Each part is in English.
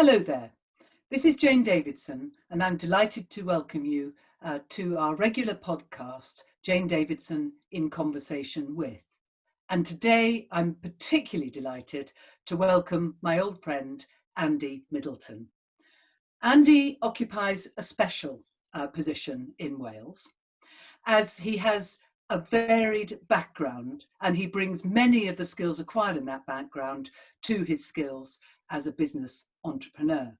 Hello there. This is Jane Davidson, and I'm delighted to welcome you to our regular podcast, Jane Davidson in Conversation With. And today I'm particularly delighted to welcome my old friend, Andy Middleton. Andy occupies a special position in Wales, as he has a varied background and he brings many of the skills acquired in that background to his skills as a business entrepreneur.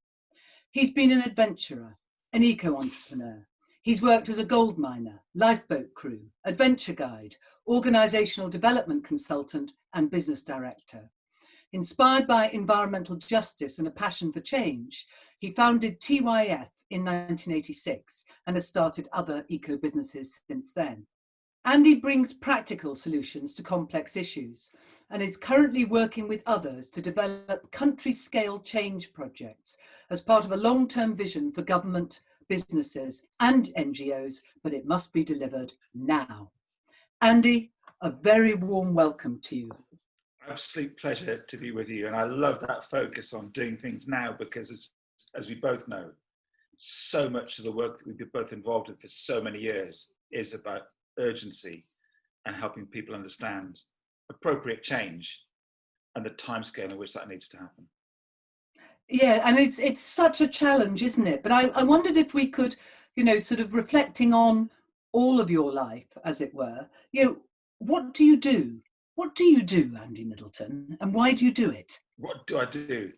He's been an adventurer, an eco-entrepreneur. He's worked as a gold miner, lifeboat crew, adventure guide, organisational development consultant and business director. Inspired by environmental justice and a passion for change, he founded TYF in 1986 and has started other eco-businesses since then. Andy brings practical solutions to complex issues and is currently working with others to develop country-scale change projects as part of a long-term vision for government, businesses and NGOs, but it must be delivered now. Andy, a very warm welcome to you. Absolute pleasure to be with you, and I love that focus on doing things now because, as we both know, so much of the work that we've been both involved in for so many years is about urgency and helping people understand appropriate change and the timescale in which that needs to happen. Yeah, and it's such a challenge, isn't it? But I wondered if we could, sort of reflecting on all of your life, as it were, what do you do? What do you do, Andy Middleton, and why do you do it? What do I do?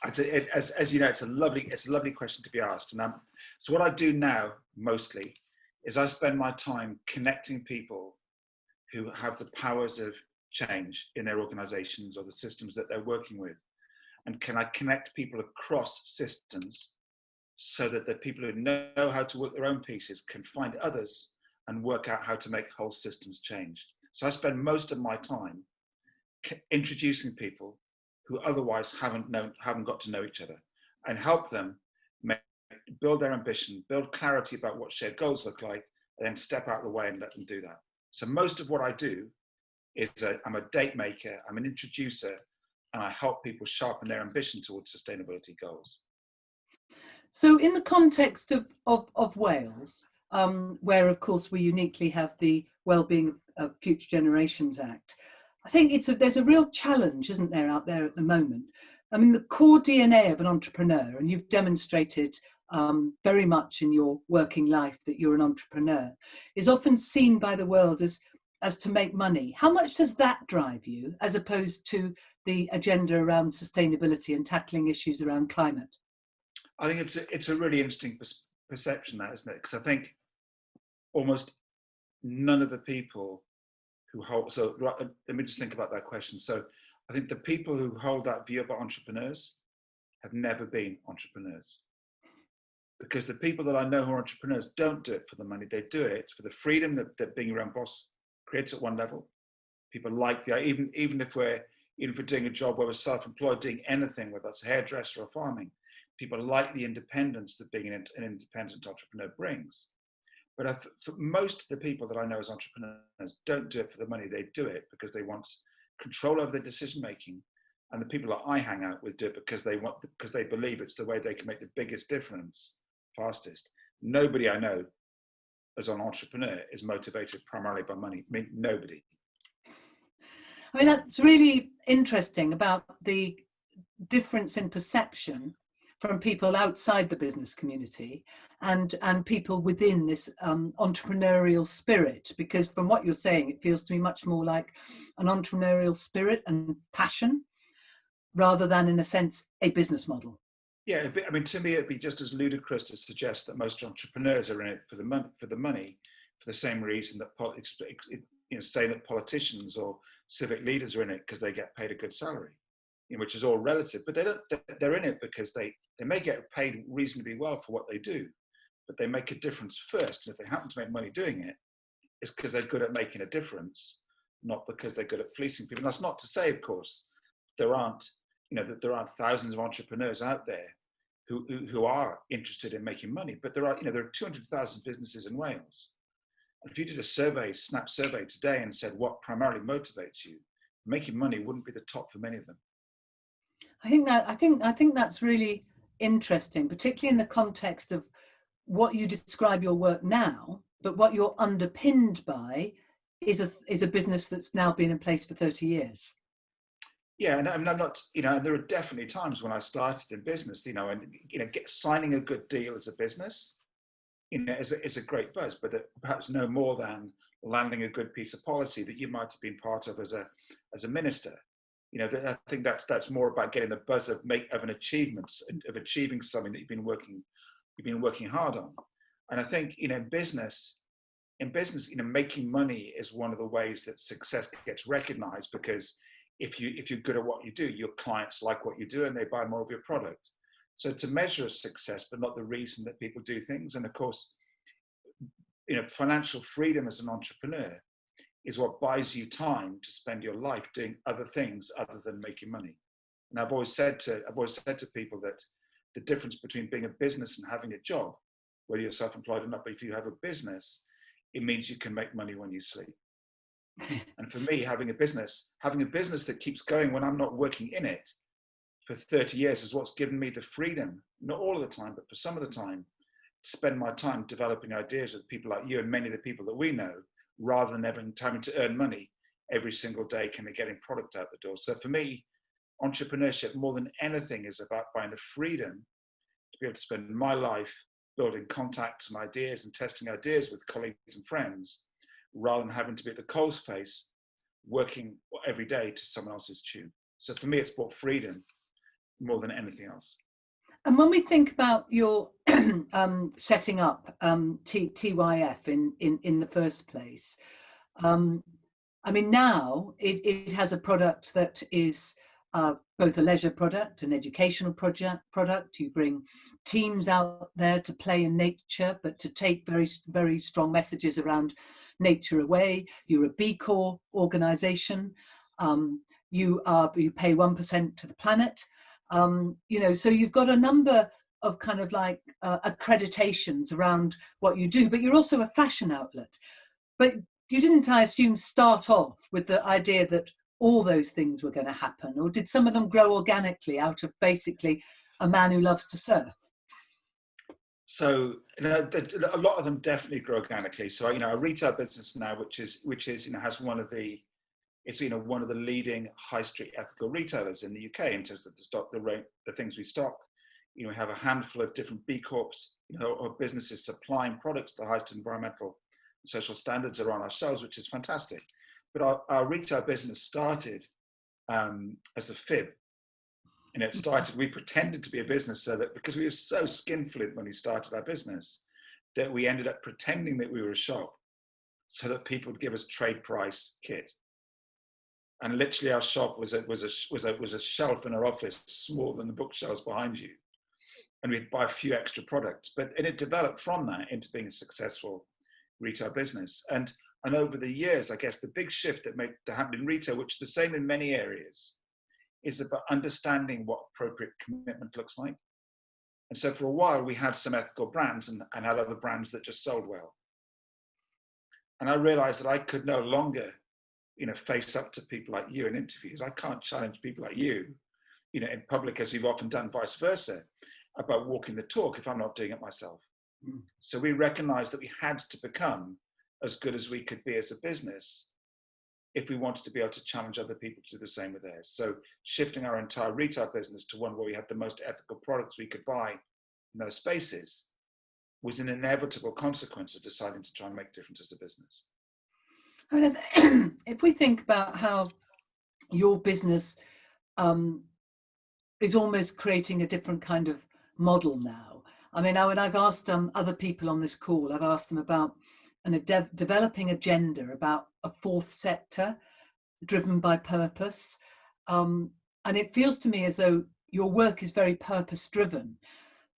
As you know, it's a lovely question to be asked. And so what I do now mostly is I spend my time connecting people who have the powers of change in their organizations or the systems that they're working with. And can I connect people across systems so that the people who know how to work their own pieces can find others and work out how to make whole systems change. So I spend most of my time introducing people who otherwise haven't got to know each other and help them build their ambition, build clarity about what shared goals look like, and then step out of the way and let them do that. So most of what I do is I'm a date maker, I'm an introducer, and I help people sharpen their ambition towards sustainability goals. So in the context of Wales, where of course we uniquely have the Wellbeing of Future Generations Act, I think there's a real challenge, isn't there, out there at the moment? I mean, the core DNA of an entrepreneur, and you've demonstrated very much in your working life that you're an entrepreneur, is often seen by the world as to make money. How much does that drive you, as opposed to the agenda around sustainability and tackling issues around climate? I think it's a really interesting perception, that, isn't it? Because I think almost none of the people who hold, so let me just think about that question. So I think the people who hold that view about entrepreneurs have never been entrepreneurs. Because the people that I know who are entrepreneurs don't do it for the money, they do it for the freedom that being your own boss creates at one level. People like even if we're doing a job where we're self-employed, doing anything, whether that's a hairdresser or farming, people like the independence that being an independent entrepreneur brings. But for most of the people that I know as entrepreneurs don't do it for the money, they do it because they want control over their decision making. And the people that I hang out with do it because they believe it's the way they can make the biggest difference fastest. Nobody I know as an entrepreneur is motivated primarily by money. I mean, nobody. I mean, that's really interesting about the difference in perception from people outside the business community and people within this entrepreneurial spirit, because from what you're saying, it feels to me much more like an entrepreneurial spirit and passion rather than, in a sense, a business model. Yeah, I mean, to me, it'd be just as ludicrous to suggest that most entrepreneurs are in it for the money, for the same reason that say that politicians or civic leaders are in it because they get paid a good salary, which is all relative. But they're in it because they may get paid reasonably well for what they do, but they make a difference first. And if they happen to make money doing it, it's because they're good at making a difference, not because they're good at fleecing people. And that's not to say, of course, there aren't thousands of entrepreneurs out there who are interested in making money, but there are 200,000 businesses in Wales. And if you did a snap survey today and said what primarily motivates you, making money wouldn't be the top for many of them. I think that's really interesting, particularly in the context of what you describe your work now, but what you're underpinned by is a business that's now been in place for 30 years. Yeah, and I'm not, there are definitely times when I started in business, signing a good deal as a business, is a great buzz, but perhaps no more than landing a good piece of policy that you might have been part of as a minister. I think that's more about getting the buzz of an achievement, of achieving something that you've been working hard on. And I think in business, making money is one of the ways that success gets recognized, because if you're good at what you do, your clients like what you do and they buy more of your product. So to measure success, but not the reason that people do things. And of course, financial freedom as an entrepreneur is what buys you time to spend your life doing other things other than making money. And I've always said to people that the difference between being a business and having a job, whether you're self-employed or not, but if you have a business, it means you can make money when you sleep. And for me, having a business that keeps going when I'm not working in it for 30 years is what's given me the freedom, not all of the time, but for some of the time, to spend my time developing ideas with people like you and many of the people that we know, rather than having to earn money every single day, kind of getting product out the door. So for me, entrepreneurship more than anything is about buying the freedom to be able to spend my life building contacts and ideas and testing ideas with colleagues and friends, rather than having to be at the coal's face working every day to someone else's tune. So for me, it's brought freedom more than anything else. And when we think about your setting up TYF in the first place, I mean, now it has a product that is both a leisure product, an educational product. You bring teams out there to play in nature, but to take very, very strong messages around nature away. You're a BCorp organization. You pay 1% to the planet. So you've got a number of kind of like accreditations around what you do, but you're also a fashion outlet. But you didn't, I assume, start off with the idea that all those things were going to happen, or did some of them grow organically out of basically a man who loves to surf? So a lot of them definitely grow organically. So a retail business now, which is has one of the leading high street ethical retailers in the UK in terms of the things we stock. We have a handful of different BCorps, of businesses supplying products to the highest environmental and social standards are on our shelves, which is fantastic. But our retail business started as a fib. We pretended to be a business so that, because we were so skinflint when we started our business, that we ended up pretending that we were a shop so that people would give us trade price kit. And literally our shop was a shelf in our office smaller than the bookshelves behind you. And we'd buy a few extra products, and it developed from that into being a successful retail business. And over the years, I guess the big shift that happened in retail, which is the same in many areas, is about understanding what appropriate commitment looks like. And so for a while, we had some ethical brands and had other brands that just sold well. And I realized that I could no longer, face up to people like you in interviews. I can't challenge people like you, in public, as we've often done, vice versa, about walking the talk if I'm not doing it myself. Mm. So we recognized that we had to become as good as we could be as a business if we wanted to be able to challenge other people to do the same with theirs. So shifting our entire retail business to one where we had the most ethical products we could buy in those spaces was an inevitable consequence of deciding to try and make a difference as a business. I mean, if we think about how your business is almost creating a different kind of model now. I mean, when I've asked other people on this call, I've asked them about developing agenda about a fourth sector driven by purpose. And it feels to me as though your work is very purpose driven.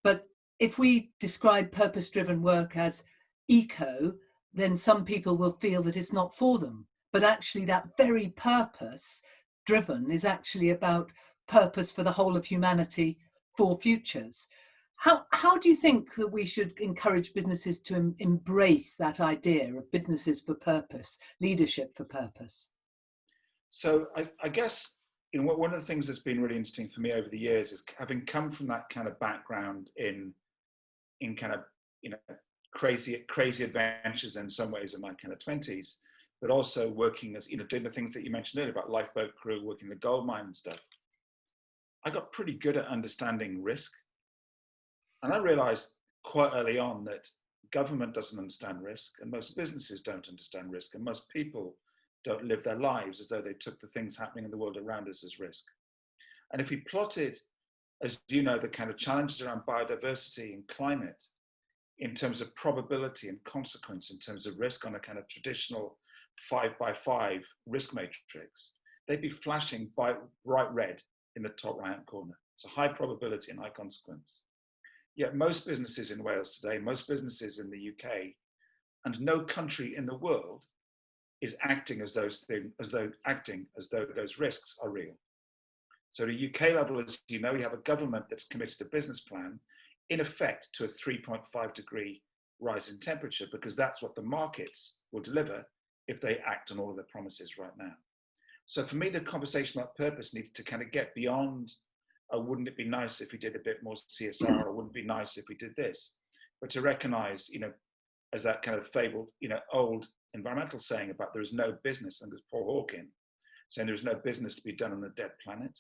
But if we describe purpose driven work as eco, then some people will feel that it's not for them. But actually that very purpose driven is actually about purpose for the whole of humanity for futures. How do you think that we should encourage businesses to embrace that idea of businesses for purpose, leadership for purpose? So I guess one of the things that's been really interesting for me over the years is having come from that kind of background in kind of, crazy adventures in some ways in my kind of 20s, but also working as, doing the things that you mentioned earlier about lifeboat crew, working in the gold mine and stuff. I got pretty good at understanding risk. And I realized quite early on that government doesn't understand risk, and most businesses don't understand risk, and most people don't live their lives as though they took the things happening in the world around us as risk. And if we plotted, as you know, the kind of challenges around biodiversity and climate in terms of probability and consequence, in terms of risk on a kind of traditional 5x5 risk matrix, they'd be flashing bright red in the top right-hand corner. It's a high probability and high consequence. Yet most businesses in Wales today, most businesses in the UK, and no country in the world is acting as though those risks are real. So at a UK level, as you know, you have a government that's committed a business plan, in effect, to a 3.5 degree rise in temperature, because that's what the markets will deliver if they act on all of their promises right now. So for me, the conversation about purpose needs to kind of get beyond, wouldn't it be nice if we did a bit more CSR, or wouldn't it be nice if we did this? But to recognize, as that kind of fabled, old environmental saying about there is no business, and there's Paul Hawking saying there is no business to be done on a dead planet.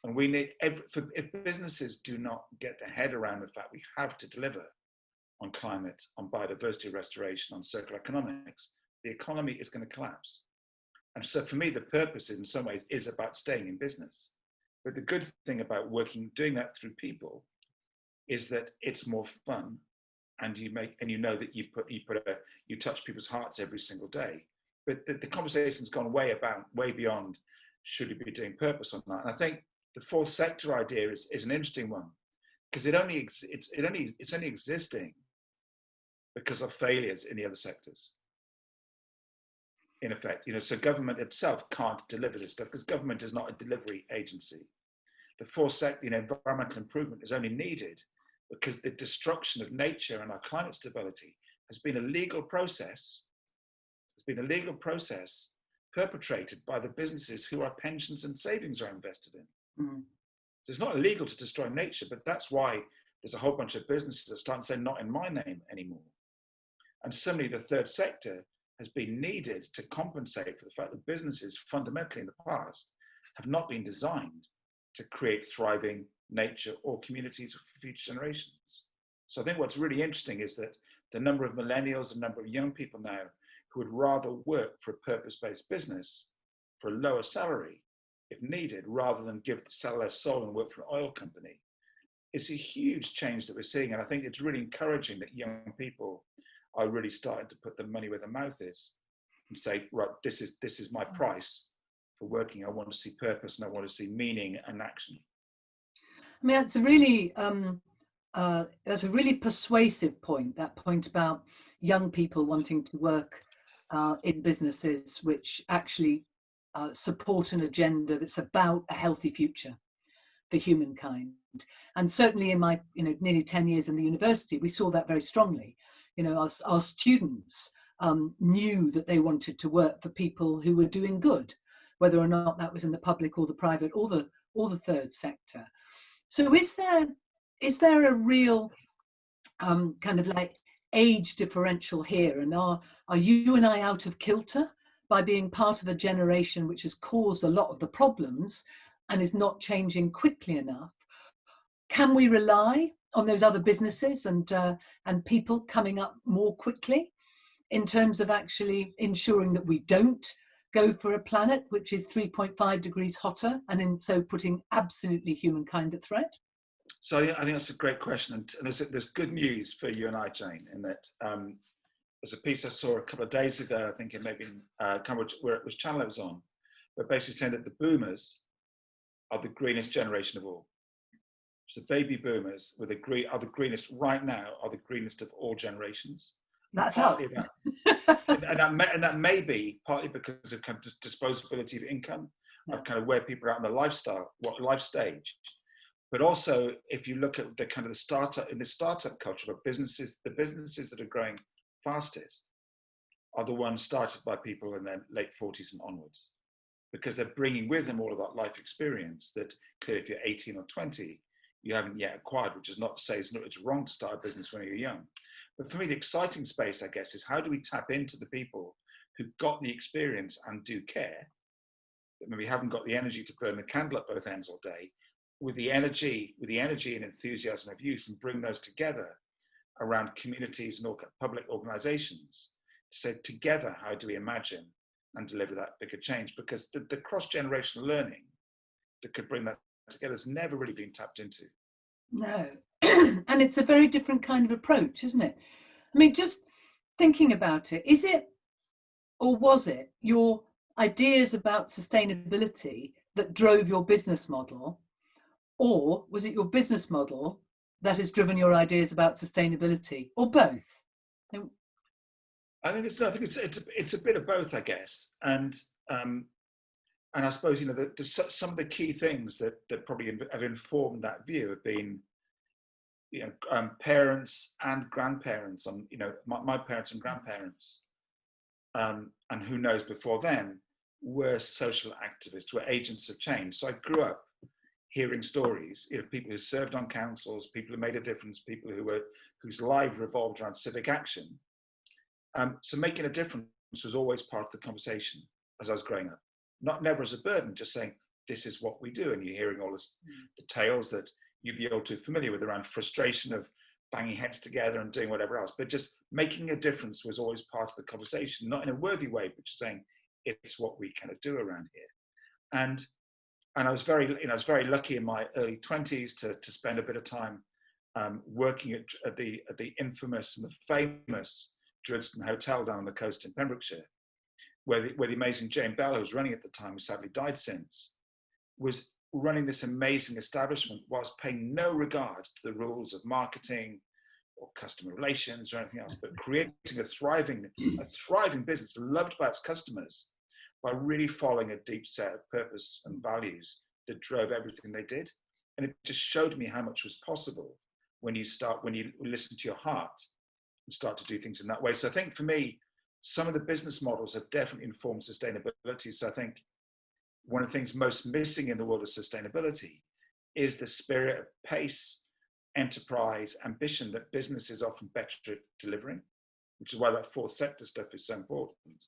And we need, if businesses do not get their head around the fact we have to deliver on climate, on biodiversity restoration, on circular economics, the economy is going to collapse. And so for me, the purpose in some ways is about staying in business. But the good thing about doing that through people is that it's more fun, and you know that you touch people's hearts every single day. But the conversation's gone way beyond should you be doing purpose or not. And I think the fourth sector idea is an interesting one, because it's only existing because of failures in the other sectors. In effect, so government itself can't deliver this stuff because government is not a delivery agency. The fourth sector, environmental improvement, is only needed because the destruction of nature and our climate stability has been a legal process. It's been a legal process perpetrated by the businesses who our pensions and savings are invested in. Mm-hmm. So it's not illegal to destroy nature, but that's why there's a whole bunch of businesses that start to say, not in my name anymore. And similarly, the third sector has been needed to compensate for the fact that businesses fundamentally in the past have not been designed to create thriving nature or communities for future generations. So I think what's really interesting is that the number of millennials, the number of young people now who would rather work for a purpose-based business for a lower salary, if needed, rather than sell their soul and work for an oil company. It's a huge change that we're seeing. And I think it's really encouraging that young people are really starting to put their money where their mouth is and say, right, this is my price for working. I want to see purpose, and I want to see meaning and action. I mean, that's a really persuasive point, that point about young people wanting to work in businesses which actually support an agenda that's about a healthy future for humankind. And certainly in my nearly 10 years in the university, we saw that very strongly. Our students knew that they wanted to work for people who were doing good, whether or not that was in the public or the private or the third sector. So is there a real kind of like age differential here? And are you and I out of kilter by being part of a generation which has caused a lot of the problems and is not changing quickly enough? Can we rely on those other businesses and people coming up more quickly in terms of actually ensuring that we don't go for a planet which is 3.5 degrees hotter, and in so putting absolutely humankind at threat? So I think that's a great question, and there's good news for you and I, Jane, in that there's a piece I saw a couple of days ago, I think it may be where it was channel it was on, but basically saying that the boomers are the greenest generation of all. So baby boomers are the greenest right now, are the greenest of all generations. That's partly that, and that may be partly because of kind of disposability of income, of kind of where people are at in their lifestyle, what life stage. But also, if you look at the kind of the startup culture of businesses, the businesses that are growing fastest are the ones started by people in their late 40s and onwards. because they're bringing with them all of that life experience that clearly if you're 18 or 20, you haven't yet acquired, which is not to say it's wrong to start a business when you're young. But for me, the exciting space, I guess, is how do we tap into the people who got the experience and do care, that maybe haven't got the energy to burn the candle at both ends all day, with the energy and enthusiasm of youth, and bring those together around communities and public organizations to say, together, how do we imagine and deliver that bigger change? Because the cross-generational learning that could bring that together has never really been tapped into. No. And it's a very different kind of approach, isn't it? I mean, just thinking about it, is it, or was it, your ideas about sustainability that drove your business model, or was it your business model that has driven your ideas about sustainability, or both? I think it's a bit of both, I guess, and I suppose some of the key things that probably have informed that view have been, parents and grandparents, my parents and grandparents, and who knows before then, were social activists, were agents of change. So I grew up hearing stories, people who served on councils, people who made a difference, people whose life revolved around civic action. So making a difference was always part of the conversation as I was growing up. Never as a burden, just saying, this is what we do. And you're hearing all the tales that you'd be all too familiar with around frustration of banging heads together and doing whatever else. But just making a difference was always part of the conversation, not in a worthy way, but just saying, it's what we kind of do around here. And I was very lucky in my early 20s to spend a bit of time working at the infamous and the famous Druidston Hotel down on the coast in Pembrokeshire, where the amazing Jane Bell, who was running at the time, who sadly died since, was running this amazing establishment whilst paying no regard to the rules of marketing or customer relations or anything else, but creating a thriving business loved by its customers by really following a deep set of purpose and values that drove everything they did. And it just showed me how much was possible when you listen to your heart and start to do things in that way. So I think for me, some of the business models have definitely informed sustainability. So I think one of the things most missing in the world of sustainability is the spirit of pace, enterprise, ambition that business is often better at delivering, which is why that fourth sector stuff is so important.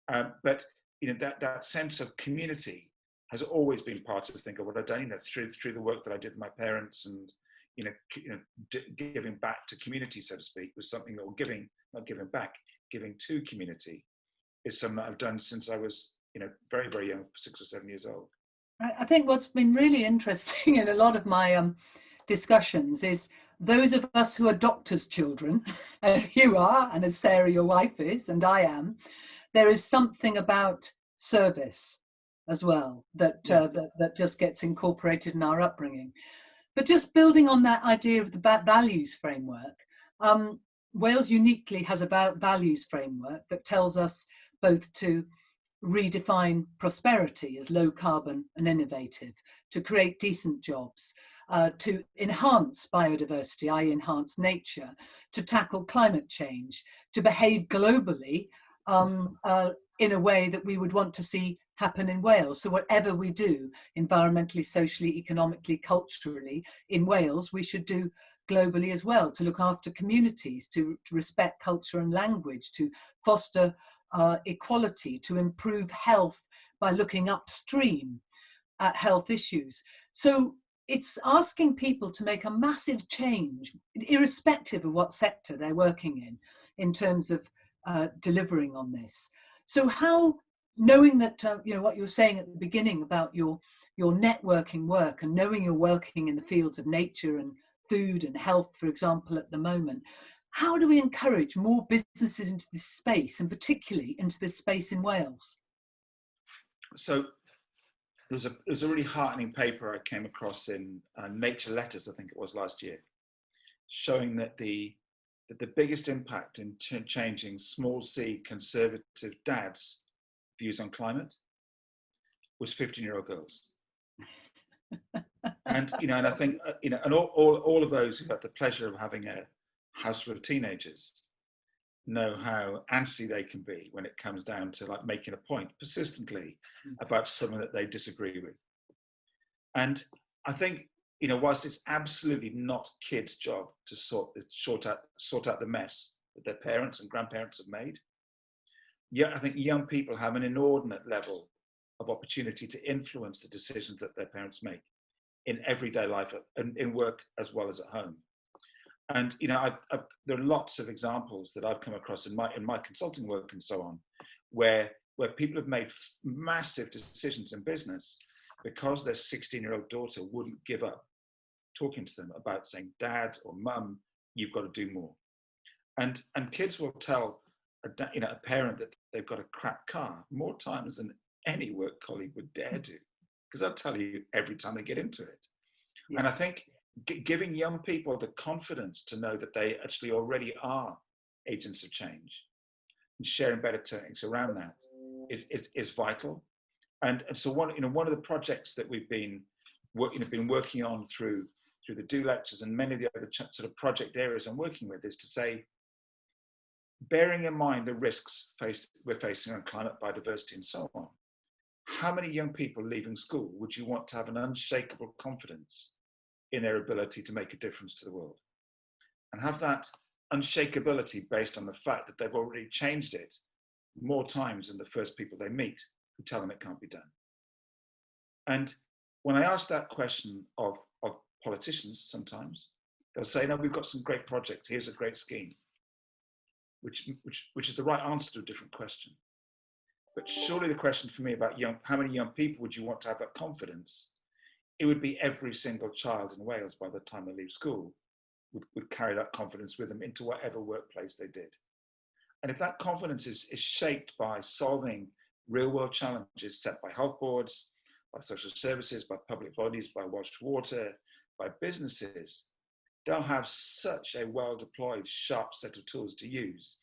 But that sense of community has always been part of what I've done, through the work that I did with my parents, and giving back to community, so to speak, was something that, or giving to community, is something that I've done since I was very, very young, 6 or 7 years old. I think what's been really interesting in a lot of my discussions is those of us who are doctors' children, as you are, and as Sarah, your wife, is, and I am, there is something about service as well that just gets incorporated in our upbringing. But just building on that idea of the values framework, Wales uniquely has a values framework that tells us both to redefine prosperity as low carbon and innovative, to create decent jobs, to enhance biodiversity, i.e. enhance nature, to tackle climate change, to behave globally in a way that we would want to see happen in Wales. So whatever we do, environmentally, socially, economically, culturally, in Wales, we should do globally as well, to look after communities, to respect culture and language, to foster equality, to improve health by looking upstream at health issues. So it's asking people to make a massive change, irrespective of what sector they're working in terms of delivering on this. So how, knowing that, what you were saying at the beginning about your networking work, and knowing you're working in the fields of nature and food and health, for example, at the moment, how do we encourage more businesses into this space, and particularly into this space in Wales? So there's a really heartening paper I came across in Nature Letters, I think it was last year, showing that the biggest impact in changing small c conservative dads' views on climate was 15-year-old girls. And and I think and all of those who had the pleasure of having a house full of teenagers know how antsy they can be when it comes down to like making a point persistently about something that they disagree with. And I think, whilst it's absolutely not kids' job to sort out the mess that their parents and grandparents have made, yet I think young people have an inordinate level of opportunity to influence the decisions that their parents make in everyday life and in work as well as at home. And there are lots of examples that I've come across in my consulting work and so on, where people have made massive decisions in business because their 16-year-old daughter wouldn't give up talking to them about saying, "Dad or Mum, you've got to do more." And kids will tell a parent that they've got a crap car more times than any work colleague would dare do, because they'll tell you every time they get into it. Yeah. And I think giving young people the confidence to know that they actually already are agents of change and sharing better techniques around that is vital. And so one of the projects that we've been working on through the Do lectures and many of the other sort of project areas I'm working with is to say, bearing in mind the risks we're facing on climate, biodiversity and so on, how many young people leaving school would you want to have an unshakable confidence in their ability to make a difference to the world, and have that unshakability based on the fact that they've already changed it more times than the first people they meet who tell them it can't be done? And when I ask that question of politicians, sometimes they'll say, "No, we've got some great projects. Here's a great scheme," which is the right answer to a different question. But surely the question for me about how many young people would you want to have that confidence? It would be every single child in Wales by the time they leave school would carry that confidence with them into whatever workplace they did. And if that confidence is shaped by solving real world challenges set by health boards, by social services, by public bodies, by Welsh Water, by businesses, they'll have such a well deployed, sharp set of tools to use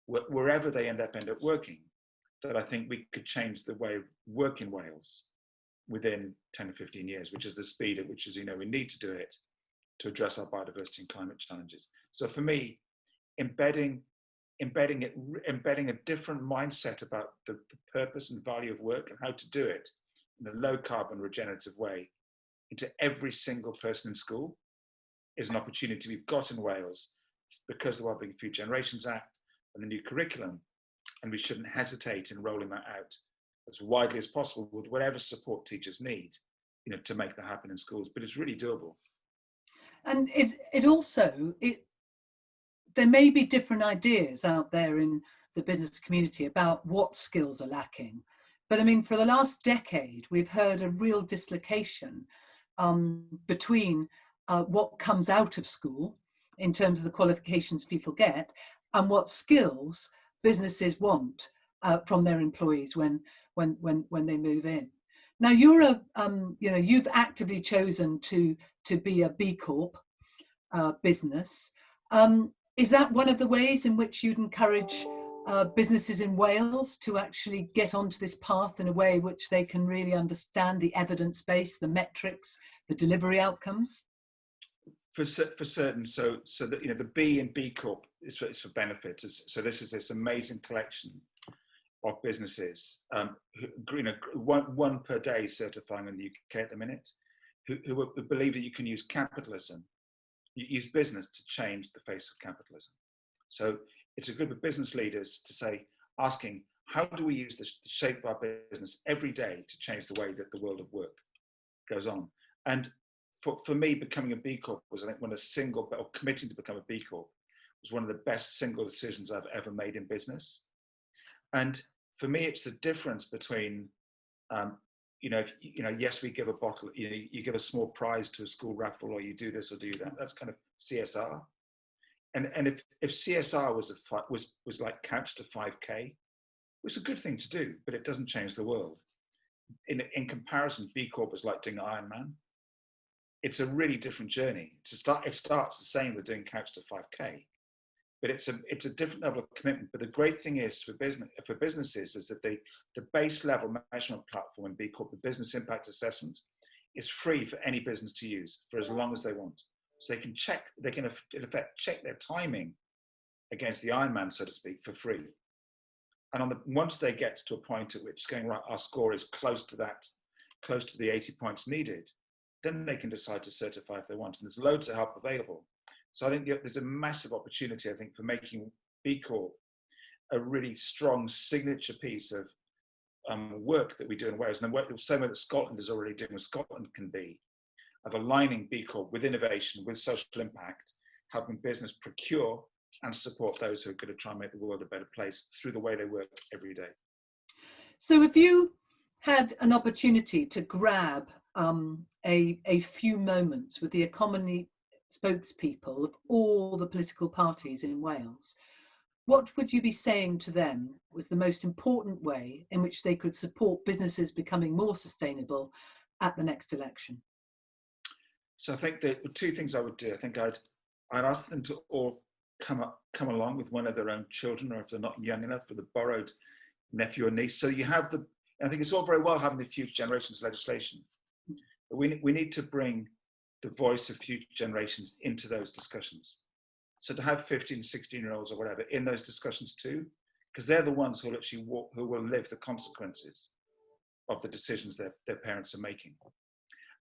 wherever they end up working, that I think we could change the way of work in Wales within 10 or 15 years, which is the speed at which, as you know, we need to do it to address our biodiversity and climate challenges. So for me, embedding a different mindset about the purpose and value of work and how to do it in a low carbon regenerative way into every single person in school is an opportunity we've got in Wales because of the Wellbeing Future Generations Act and the new curriculum, and we shouldn't hesitate in rolling that out as widely as possible with whatever support teachers need, to make that happen in schools. But it's really doable. And there may be different ideas out there in the business community about what skills are lacking. But I mean, for the last decade, we've heard a real dislocation between what comes out of school in terms of the qualifications people get and what skills businesses want from their employees when they move in. Now you're you've actively chosen to be a BCorp business. Is that one of the ways in which you'd encourage businesses in Wales to actually get onto this path in a way which they can really understand the evidence base, the metrics, the delivery outcomes? For certain. So that the B in BCorp is for benefits. So this is this amazing collection of businesses, one per day certifying in the UK at the minute, who believe that you can use capitalism, use business to change the face of capitalism. So it's a group of business leaders asking, how do we use the shape of our business every day to change the way that the world of work goes on? And for me, becoming a B Corp was, I think, committing to become a B Corp was one of the best single decisions I've ever made in business. And for me, it's the difference between, yes, we give a bottle, you give a small prize to a school raffle, or you do this or do that. That's kind of CSR. And if CSR was like couched to 5K, it's a good thing to do, but it doesn't change the world. In comparison, B Corp is like doing Ironman. It's a really different journey. It starts the same with doing couch to 5K, but it's a different level of commitment. But the great thing is for businesses is that the base level measurement platform in B Corp, the business impact assessment, is free for any business to use for as long as they want. So they can in effect check their timing against the Iron Man, so to speak, for free. And once they get to a point at which going, right, our score is close to the 80 points needed, then they can decide to certify if they want. And there's loads of help available. So I think there's a massive opportunity, I think, for making BCorp a really strong signature piece of work that we do in Wales, and the same way that Scotland is already doing, what Scotland can be, of aligning BCorp with innovation, with social impact, helping business procure and support those who are going to try and make the world a better place through the way they work every day. So if you had an opportunity to grab a few moments with the economy spokespeople of all the political parties in Wales, what would you be saying to them was the most important way in which they could support businesses becoming more sustainable at the next election? So I think the two things I would do, I think I'd ask them to all come along with one of their own children, or if they're not young enough, with a borrowed nephew or niece. So you have I think it's all very well having the future generations legislation, but we need to bring the voice of future generations into those discussions. So to have 15, 16-year-olds or whatever in those discussions too, because they're the ones who will actually who will live the consequences of the decisions their parents are making.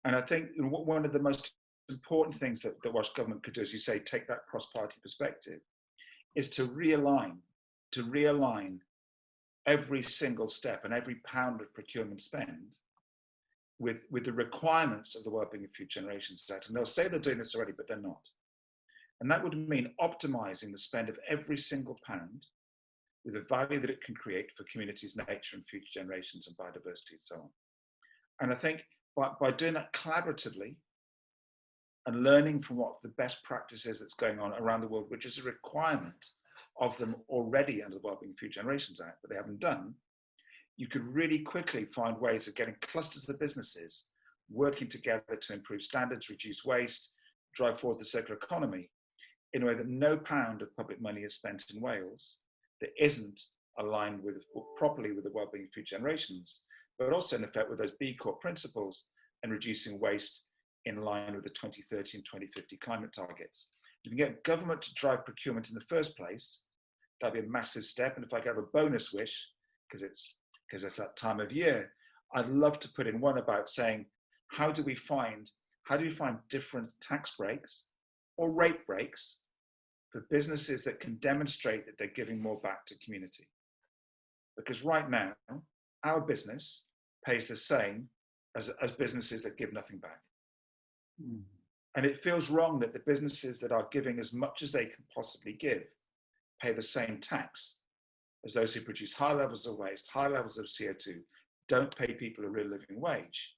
And I think one of the most important things that the Welsh Government could do, as you say, take that cross-party perspective, is to realign every single step and every pound of procurement spend with the requirements of the Wellbeing of Future Generations Act. And they'll say they're doing this already, but they're not. And that would mean optimizing the spend of every single pound with the value that it can create for communities, nature, and future generations, and biodiversity, and so on. And I think by doing that collaboratively and learning from what the best practice is that's going on around the world, which is a requirement of them already under the Wellbeing of Future Generations Act, but they haven't done, you could really quickly find ways of getting clusters of businesses working together to improve standards, reduce waste, drive forward the circular economy in a way that no pound of public money is spent in Wales that isn't aligned properly with the Wellbeing of Future Generations, but also in effect with those BCorp principles and reducing waste in line with the 2030 and 2050 climate targets. If you can get government to drive procurement in the first place, that'd be a massive step. And if I could have a bonus wish, because it's that time of year, I'd love to put in one about saying, how do we find different tax breaks or rate breaks for businesses that can demonstrate that they're giving more back to community? Because right now, our business pays the same as businesses that give nothing back. Mm. And it feels wrong that the businesses that are giving as much as they can possibly give pay the same tax as those who produce high levels of waste, high levels of CO2, don't pay people a real living wage,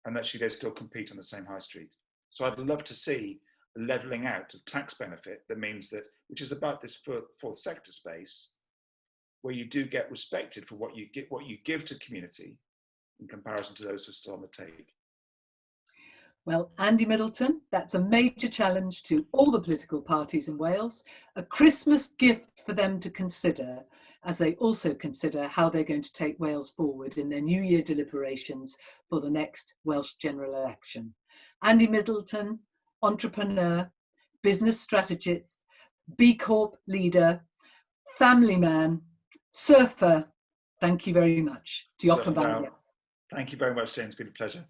and actually they still compete on the same high street. So I'd love to see a levelling out of tax benefit that means that, which is about this fourth sector space, where you do get respected for what you give to community in comparison to those who are still on the take. Well, Andy Middleton, that's a major challenge to all the political parties in Wales, a Christmas gift for them to consider as they also consider how they're going to take Wales forward in their New Year deliberations for the next Welsh general election. Andy Middleton, entrepreneur, business strategist, BCorp leader, family man, surfer, thank you very much. Thank you very much, Jane. It's been a pleasure.